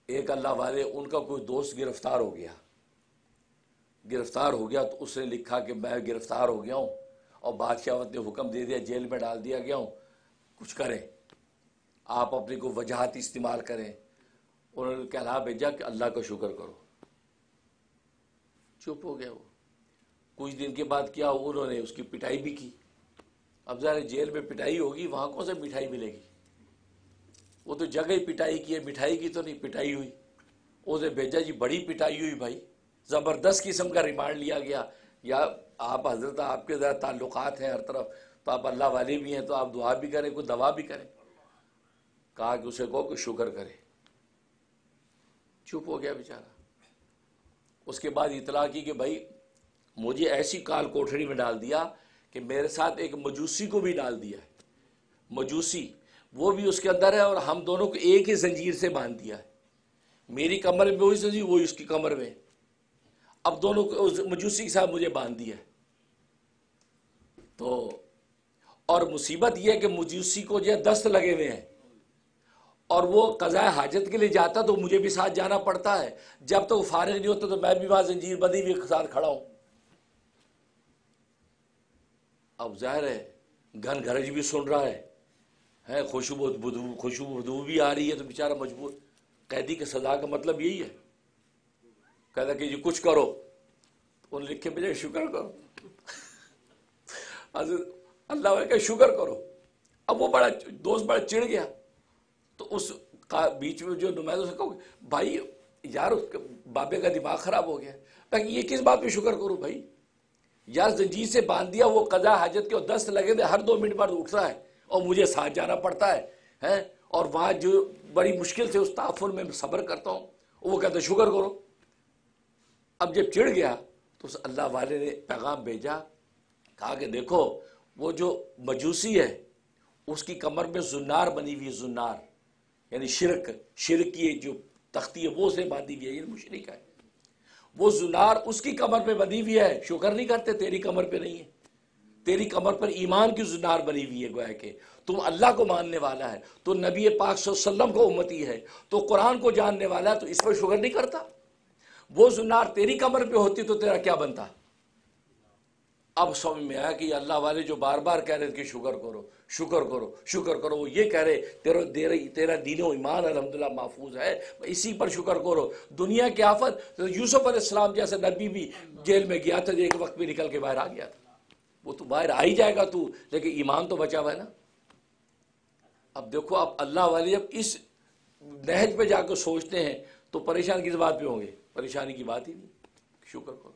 ایک اللہ والے ان کا کوئی دوست گرفتار ہو گیا تو اس نے لکھا کہ میں گرفتار ہو گیا ہوں اور بادشاہت نے حکم دے دیا، جیل میں ڈال دیا گیا ہوں، کچھ کریں، آپ اپنی کو وجاہت استعمال کریں۔ انہوں نے کہنا بھیجا کہ اللہ کا شکر کرو۔ چپ ہو گیا وہ۔ کچھ دن کے بعد کیا، انہوں نے اس کی پٹائی بھی کی۔ اب ظاہر جیل میں پٹائی ہوگی، وہاں کون سے مٹھائی ملے گی؟ وہ تو جگہ ہی پٹائی کی ہے، مٹھائی کی تو نہیں پٹائی ہوئی۔ اسے بھیجا جی بڑی پٹائی ہوئی بھائی، زبردست قسم کا ریمانڈ لیا گیا۔ یا آپ حضرت، آپ کے ذرا تعلقات ہیں ہر طرف، تو آپ اللہ والے بھی ہیں، تو آپ دعا بھی کریں، کوئی دوا بھی کریں۔ کہا کہ اسے کہو کہ شکر کرے۔ چپ ہو گیا بیچارہ۔ اس کے بعد اطلاع کی کہ بھائی مجھے ایسی کال کوٹھڑی میں ڈال دیا کہ میرے ساتھ ایک مجوسی کو بھی ڈال دیا ہے، مجوسی وہ بھی اس کے اندر ہے، اور ہم دونوں کو ایک ہی زنجیر سے باندھ دیا ہے۔ میری کمر میں وہی زنجیر، وہی اس کی کمر میں، اب دونوں کو اس مجوسی کے ساتھ مجھے باندھ دیا ہے۔ تو اور مصیبت یہ ہے کہ مجوسی کو جو ہے دست لگے ہوئے ہیں، اور وہ قضاء حاجت کے لیے جاتا تو مجھے بھی ساتھ جانا پڑتا ہے، جب تک وہ فارغ نہیں ہوتا تو میں بھی وہاں زنجیر بندھی ہوئی کے ساتھ کھڑا ہوں۔ اب ظاہر ہے گھن گھرج بھی سن رہا ہے، خوشبو بدبو بھی آ رہی ہے، تو بیچارہ مجبور۔ قیدی کی سزا کا مطلب یہی ہے، کہتا کہ جی کچھ کرو، انہوں نے لکھے بجائے شکر کرو۔ حضرت اللہ والے کہ شکر کرو۔ اب وہ بڑا دوست بڑا چڑ گیا، تو اس بیچ میں جو نمائندوں سے کہو بھائی یار اس بابے کا دماغ خراب ہو گیا، تاکہ یہ کس بات پہ شکر کروں بھائی، یار زنجیر سے باندھ دیا، وہ قضاء حاجت کے اور دست لگے تھے، ہر 2 منٹ بعد اٹھ رہا ہے اور مجھے ساتھ جانا پڑتا ہے، اور وہاں جو بڑی مشکل سے اس تعفن میں صبر کرتا ہوں، وہ کہتے شکر کرو۔ اب جب چڑ گیا تو اس اللہ والے نے پیغام بھیجا، کہا کہ دیکھو وہ جو مجوسی ہے اس کی کمر میں زنار بنی ہوئی ہے، زنار یعنی شرک کی جو تختی ہے وہ سے باندھی ہوئی ہے، یہ مشرک ہے، وہ زنار اس کی کمر پہ بندھی ہوئی ہے، شکر نہیں کرتے، تیری کمر پہ نہیں ہے، تیری کمر پر ایمان کی زنار بنی ہوئی ہے، گویا کہ تم اللہ کو ماننے والا ہے، تو نبی پاک صلی اللہ علیہ وسلم کو امتی ہے، تو قرآن کو جاننے والا ہے، تو اس پر شکر نہیں کرتا؟ وہ زنار تیری کمر پہ ہوتی تو تیرا کیا بنتا؟ اب سمجھ میں آیا کہ یہ اللہ والے جو بار بار کہہ رہے تھے کہ شکر کرو شکر کرو شکر کرو، وہ یہ کہہ رہے تیرا دین و ایمان الحمدللہ محفوظ ہے، اسی پر شکر کرو۔ دنیا کی آفت، یوسف علیہ السلام جیسے نبی بھی جیل میں گیا تھا، ایک وقت میں نکل کے باہر آ گیا تھا، وہ تو باہر آ ہی جائے گا تو، لیکن ایمان تو بچا ہوا ہے نا۔ اب دیکھو آپ اللہ والے جب اس نہج پہ جا کے سوچتے ہیں تو پریشان کس بات پہ ہوں گے؟ پریشانی کی بات ہی نہیں، شکر کرو۔